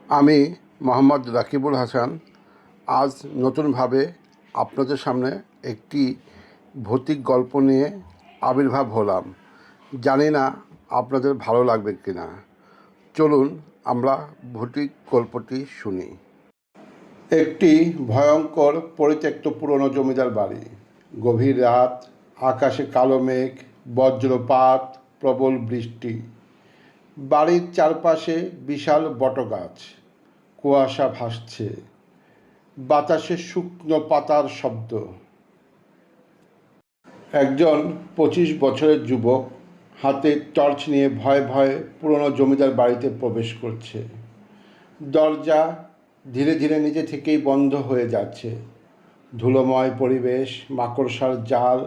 আমি মোহাম্মদ রাকিবুল হাসান আজ নতুনভাবে আপনাদের সামনে একটি ভৌতিক গল্প নিয়ে আবির্ভাব হলাম। জানি না আপনাদের ভালো লাগবে কি না। চলুন আমরা ভৌতিক গল্পটি শুনি। একটি ভয়ঙ্কর পরিত্যক্ত পুরনো জমিদার বাড়ি। গভীর রাত, আকাশে কালো মেঘ, বজ্রপাত, প্রবল বৃষ্টি। বাড়ির চারপাশে বিশাল বটগাছ, কুয়াশা ভাসছে, বাতাসে শুকনো পাতার শব্দ। একজন 25 বছরের যুবক হাতে টর্চ নিয়ে ভয়ে ভয়ে পুরনো জমিদার বাড়িতে প্রবেশ করছে। দরজা ধীরে ধীরে নিজে থেকেই বন্ধ হয়ে যাচ্ছে। ধুলোময় পরিবেশ, মাকড়সার জাল,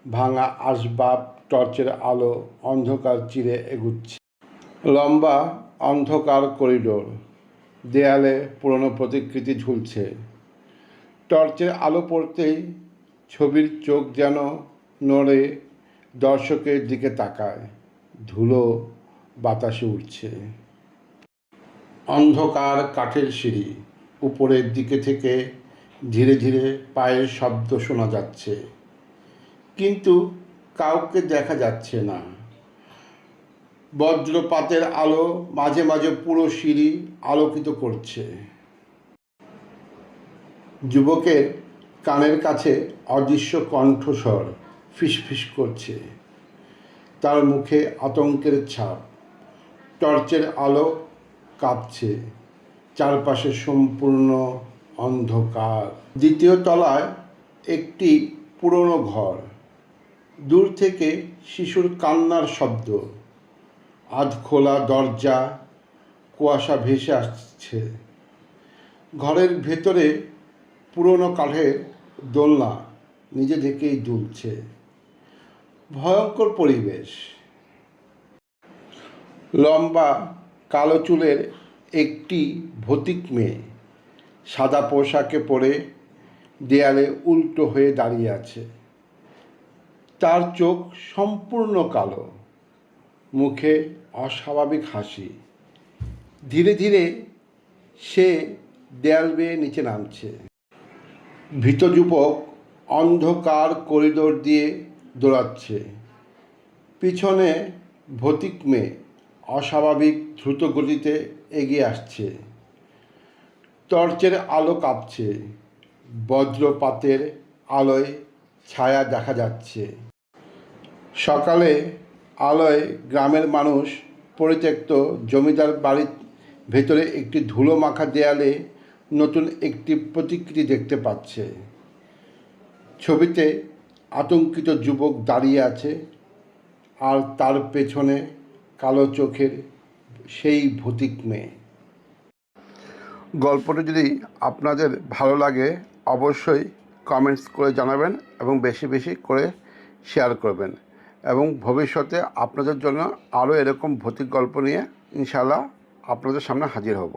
ভাঙা আসবাব, টর্চের আলো অন্ধকার চিরে এগুচ্ছে। লম্বা অন্ধকার করিডোর, দেয়ালে পুরনো প্রতিকৃতি ঝুলছে। টর্চের আলো পড়তেই ছবির চোখ যেন নড়ে, দর্শকের দিকে তাকায়। ধুলো বাতাসে উঠছে। অন্ধকার কাঠের সিঁড়ি, উপরের দিকে থেকে ধীরে ধীরে পায়ের শব্দ শোনা যাচ্ছে, কিন্তু কাউকে দেখা যাচ্ছে না। বজ্রপাতের আলো মাঝে মাঝে পুরো সিঁড়ি আলোকিত করছে। যুবকের কানের কাছে অদৃশ্য কণ্ঠস্বর ফিসফিস করছে। তার মুখে আতঙ্কের ছাপ। টর্চের আলো কাঁপছে, চারপাশে সম্পূর্ণ অন্ধকার। দ্বিতীয় তলায় একটি পুরনো ঘর। দূর থেকে শিশুর কান্নার শব্দ। আধখোলা দরজা, কুয়াশা ভেসে আসছে। ঘরের ভেতরে পুরনো কাঠের দোলনা নিজে থেকেই দুলছে। ভয়ঙ্কর পরিবেশ। লম্বা কালো চুলের একটি ভৌতিক মেয়ে সাদা পোশাকে পরে দেয়ালে উল্টো হয়ে দাঁড়িয়ে আছে। তার চোখ সম্পূর্ণ কালো, মুখে অস্বাভাবিক হাসি। ধীরে ধীরে সে দেয়াল বেয়ে নিচে নামছে। ভীত যুবক অন্ধকার করিডোর দিয়ে দৌড়াচ্ছে। পিছনে ভৌতিক মেয়ে অস্বাভাবিক দ্রুত গতিতে এগিয়ে আসছে। টর্চের আলো কাঁপছে, বজ্রপাতের আলোয় ছায়া দেখা যাচ্ছে। সকালে আলোয় গ্রামের মানুষ পরিত্যক্ত জমিদার বাড়ির ভেতরে একটি ধুলো মাখা দেয়ালে নতুন একটি প্রতিকৃতি দেখতে পাচ্ছে। ছবিতে আতঙ্কিত যুবক দাঁড়িয়ে আছে, আর তার পেছনে কালো চোখের সেই ভৌতিক মেয়ে। গল্পটি যদি আপনাদের ভালো লাগে অবশ্যই কমেন্টস করে জানাবেন এবং বেশি বেশি করে শেয়ার করবেন, এবং ভবিষ্যতে আপনাদের জন্য আরও এরকম ভৌতিক গল্প নিয়ে ইনশাআল্লাহ আপনাদের সামনে হাজির হব।